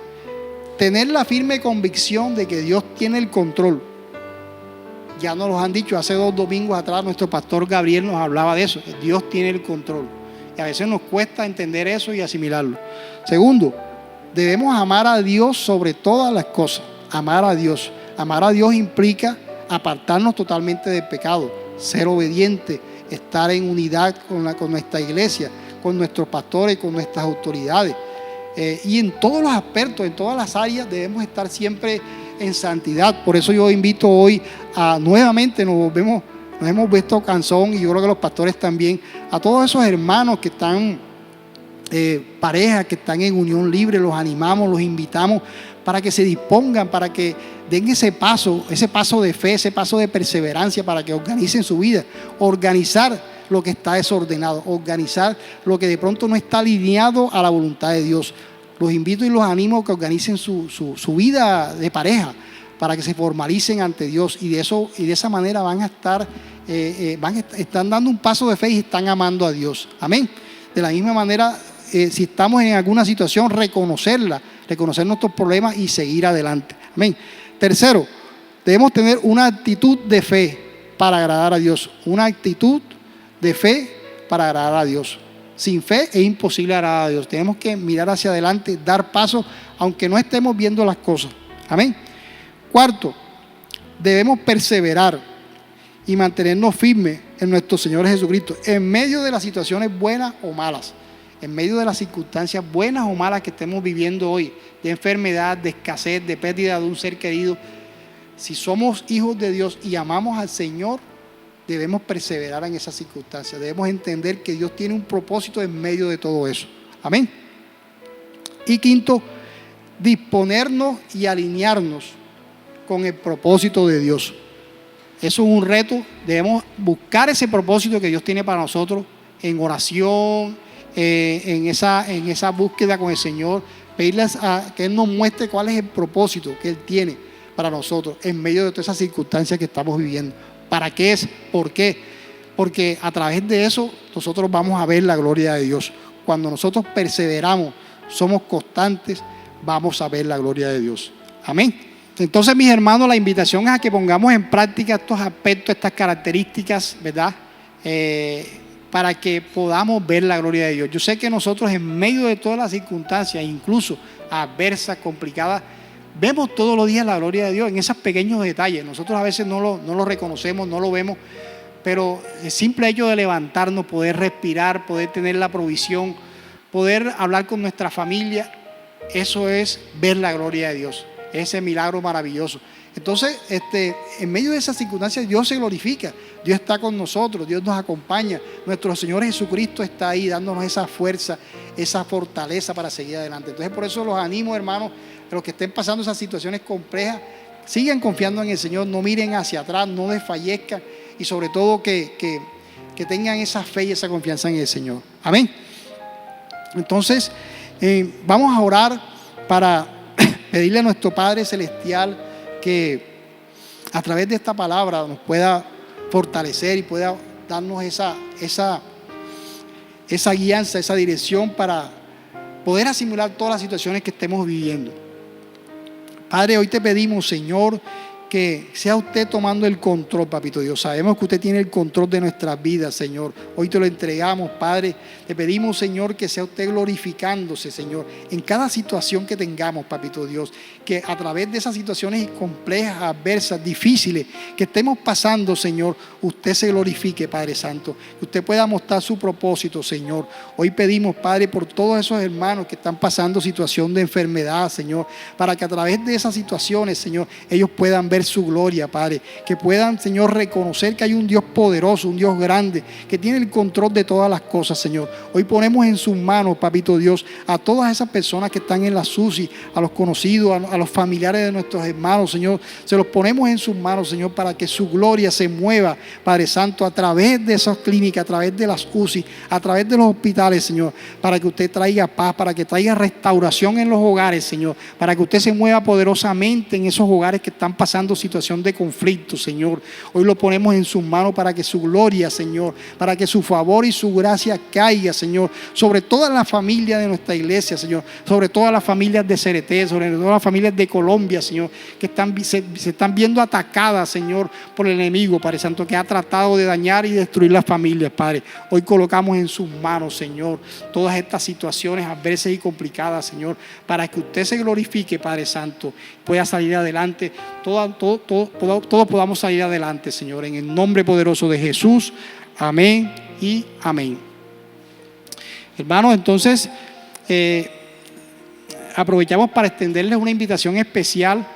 Tener la firme convicción de que Dios tiene el control. Ya nos lo han dicho, hace 2 domingos atrás nuestro pastor Gabriel nos hablaba de eso, que Dios tiene el control. Y a veces nos cuesta entender eso y asimilarlo. Segundo, debemos amar a Dios sobre todas las cosas. Amar a Dios. Amar a Dios implica apartarnos totalmente del pecado, ser obediente, estar en unidad con nuestra iglesia, con nuestros pastores, con nuestras autoridades. Y en todos los aspectos, en todas las áreas debemos estar siempre en santidad. Por eso yo invito hoy nuevamente nos hemos visto Canzón, y yo creo que los pastores también, a todos esos hermanos que están parejas que están en unión libre, los animamos, los invitamos para que se dispongan, para que den ese paso de fe, ese paso de perseverancia, para que organicen su vida, organizar lo que está desordenado, organizar lo que de pronto no está alineado a la voluntad de Dios. Los invito y los animo a que organicen su vida de pareja para que se formalicen ante Dios, y de esa manera están dando un paso de fe y están amando a Dios. Amén. De la misma manera, si estamos en alguna situación, reconocer nuestros problemas y seguir adelante. Amén. Tercero, debemos tener una actitud de fe para agradar a Dios. Una actitud de fe para agradar a Dios. Sin fe es imposible agradar a Dios. Tenemos que mirar hacia adelante, dar pasos, aunque no estemos viendo las cosas. Amén. Cuarto, debemos perseverar y mantenernos firmes en nuestro Señor Jesucristo, en medio de las situaciones buenas o malas, en medio de las circunstancias buenas o malas que estemos viviendo hoy, de enfermedad, de escasez, de pérdida de un ser querido. Si somos hijos de Dios y amamos al Señor, debemos perseverar en esas circunstancias. Debemos entender que Dios tiene un propósito en medio de todo eso. Amén. Y quinto, disponernos y alinearnos con el propósito de Dios. Eso es un reto. Debemos buscar ese propósito que Dios tiene para nosotros en oración, en esa búsqueda con el Señor, pedirle a que Él nos muestre cuál es el propósito que Él tiene para nosotros en medio de todas esas circunstancias que estamos viviendo. ¿Para qué es? ¿Por qué? Porque a través de eso nosotros vamos a ver la gloria de Dios. Cuando nosotros perseveramos, somos constantes, vamos a ver la gloria de Dios. Amén. Entonces, mis hermanos, la invitación es a que pongamos en práctica estos aspectos, estas características, ¿verdad? Para que podamos ver la gloria de Dios. Yo sé que nosotros, en medio de todas las circunstancias, incluso adversas, complicadas, vemos todos los días la gloria de Dios en esos pequeños detalles. Nosotros a veces no lo reconocemos, no lo vemos, pero el simple hecho de levantarnos, poder respirar, poder tener la provisión, poder hablar con nuestra familia, eso es ver la gloria de Dios, ese milagro maravilloso. Entonces, en medio de esas circunstancias, Dios se glorifica, Dios está con nosotros, Dios nos acompaña, nuestro Señor Jesucristo está ahí dándonos esa fuerza, esa fortaleza para seguir adelante. Entonces, por eso los animo, hermanos, a los que estén pasando esas situaciones complejas, sigan confiando en el Señor, no miren hacia atrás, no desfallezcan, y sobre todo que tengan esa fe y esa confianza en el Señor. Amén. Entonces, vamos a orar para pedirle a nuestro Padre Celestial que a través de esta palabra nos pueda fortalecer y pueda darnos esa guianza, esa dirección para poder asimilar todas las situaciones que estemos viviendo. Padre, hoy te pedimos, Señor, que sea usted tomando el control, papito Dios. Sabemos que usted tiene el control de nuestras vidas, Señor. Hoy te lo entregamos, Padre. Te pedimos, Señor, que sea usted glorificándose, Señor, en cada situación que tengamos, papito Dios. Que a través de esas situaciones complejas, adversas, difíciles que estemos pasando, Señor, usted se glorifique, Padre Santo. Que usted pueda mostrar su propósito, Señor. Hoy pedimos, Padre, por todos esos hermanos que están pasando situación de enfermedad, Señor, para que a través de esas situaciones, Señor, ellos puedan ver su gloria, Padre, que puedan, Señor, reconocer que hay un Dios poderoso, un Dios grande, que tiene el control de todas las cosas, Señor. Hoy ponemos en sus manos, papito Dios, a todas esas personas que están en la SUSI, a los conocidos, a los familiares de nuestros hermanos, Señor, se los ponemos en sus manos, Señor, para que su gloria se mueva, Padre Santo, a través de esas clínicas, a través de las UCI, a través de los hospitales, Señor, para que usted traiga paz, para que traiga restauración en los hogares, Señor, para que usted se mueva poderosamente en esos hogares que están pasando situación de conflicto, Señor. Hoy lo ponemos en sus manos para que su gloria, Señor, para que su favor y su gracia caiga, Señor, sobre toda la familia de nuestra iglesia, Señor, sobre todas las familias de CRT, sobre todas las familias de Colombia, Señor, que se están viendo atacadas, Señor, por el enemigo, Padre Santo, que ha tratado de dañar y destruir las familias, Padre. Hoy colocamos en sus manos, Señor, todas estas situaciones adversas y complicadas, Señor, para que usted se glorifique, Padre Santo, pueda salir adelante, todos podamos salir adelante, Señor, en el nombre poderoso de Jesús. Amén y amén. Hermanos, entonces aprovechamos para extenderles una invitación especial.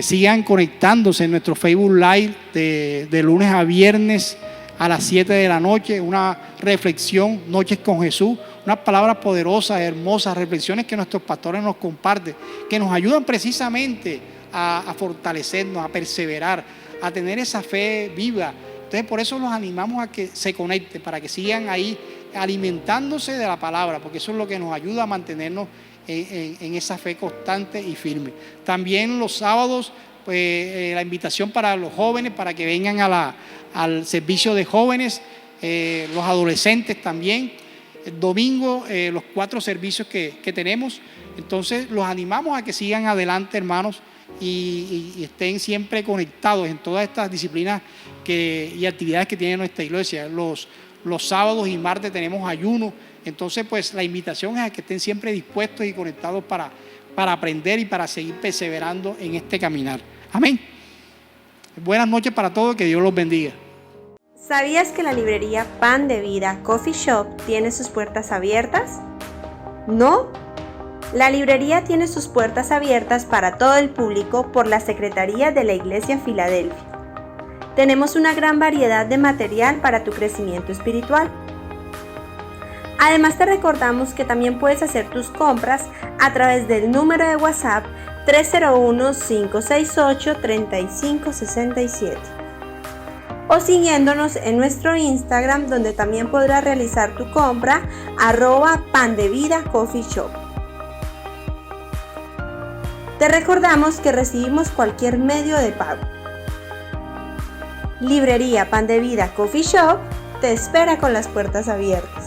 Sigan conectándose en nuestro Facebook Live de lunes a viernes a las 7 de la noche, una reflexión, Noches con Jesús, unas palabras poderosas, hermosas, reflexiones que nuestros pastores nos comparten, que nos ayudan precisamente a fortalecernos, a perseverar, a tener esa fe viva. Entonces, por eso los animamos a que se conecten, para que sigan ahí alimentándose de la palabra, porque eso es lo que nos ayuda a mantenernos en esa fe constante y firme. También los sábados, pues, la invitación para los jóvenes, para que vengan al servicio de jóvenes, los adolescentes también. El domingo, los 4 servicios que tenemos. Entonces, los animamos a que sigan adelante, hermanos, y estén siempre conectados en todas estas disciplinas y actividades que tiene nuestra iglesia. Los sábados y martes tenemos ayuno. Entonces, pues la invitación es a que estén siempre dispuestos y conectados para aprender y para seguir perseverando en este caminar. Amén. Buenas noches para todos, que Dios los bendiga. ¿Sabías que la librería Pan de Vida Coffee Shop tiene sus puertas abiertas? ¿No? La librería tiene sus puertas abiertas para todo el público por la Secretaría de la Iglesia Filadelfia. Tenemos una gran variedad de material para tu crecimiento espiritual. Además, te recordamos que también puedes hacer tus compras a través del número de WhatsApp 301-568-3567 o siguiéndonos en nuestro Instagram, donde también podrás realizar tu compra @pandevidacoffeeshop. Te recordamos que recibimos cualquier medio de pago. Librería Pan de Vida Coffee Shop te espera con las puertas abiertas.